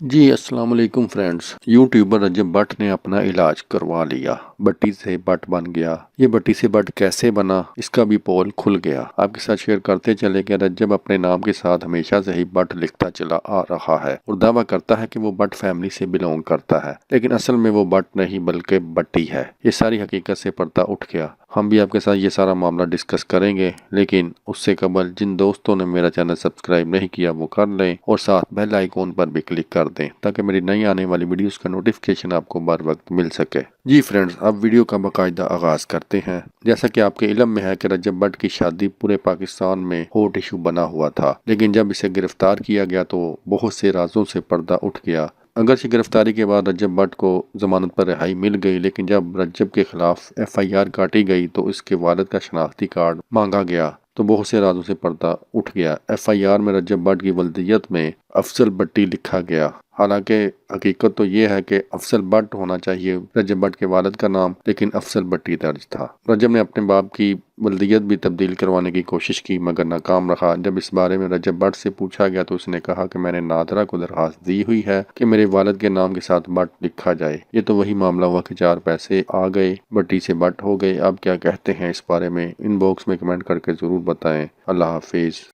जी अस्सलाम वालेकुम friends. YouTuber रजब भट्ट ने अपना इलाज करवा लिया, बट्टी से बट बन गया। ये बट्टी से बट कैसे बना, इसका भी पोल खुल गया। आपके साथ शेयर करते चले कि रजब अपने नाम के साथ हमेशा से ही बट लिखता चला आ रहा है और दावा करता है कि वो बट फैमिली से बिलोंग करता है, लेकिन असल में वो बट नहीं बल्कि बट्टी है। ये सारी हकीकत से पर्दा उठ गया। हम भी आपके साथ ये सारा मामला डिस्कस करेंगे, लेकिन उससे कबल जिन दोस्तों ने मेरा चैनल सब्सक्राइब नहीं किया वो कर लें और साथ बेल आइकॉन पर भी क्लिक कर दें ताकि मेरी नई आने वाली वीडियोस का नोटिफिकेशन आपको बर वक्त मिल सके। जी फ्रेंड्स, अब वीडियो का बाकायदा आगाज करते हैं। जैसा कि आपके इल्म में है कि रजब भट्ट की शादी पूरे पाकिस्तान में हॉट इशू बना हुआ था, लेकिन जब इसे गिरफ्तार किया गया तो बहुत से राजों से पर्दा उठ गया। अगरचे गिरफ्तारी के बाद रजब भट्ट को जमानत पर रिहाई मिल गई, लेकिन जब रजब के खिलाफ FIR काटी गई तो इसके वालिद का शनाख्ती कार्ड मांगा गया तो बहुत से राजों से पर्दा उठ गया। FIR में रजब भट्ट की वल्दियत में अफजल भट्टी लिखा गया, हालांकि हकीकत तो ये है कि अफजल भट्ट होना चाहिए रजब भट्ट के वालिद का नाम, लेकिन अफजल भट्टी दर्ज था। रजब ने अपने बाप की वल्दियत भी तब्दील करवाने की कोशिश की मगर नाकाम रहा। जब इस बारे में रजब भट्ट से पूछा गया तो उसने कहा कि मैंने नादरा को दरखास्त दी हुई है कि मेरे वालिद के नाम के साथ भट्ट लिखा जाए। ये तो वही मामला हुआ कि 4 पैसे आ गए, भट्टी से भट्ट हो गए। आप क्या कहते हैं इस बारे में? इनबॉक्स में कमेंट करके जरूर बताएं। अल्लाह हाफिज।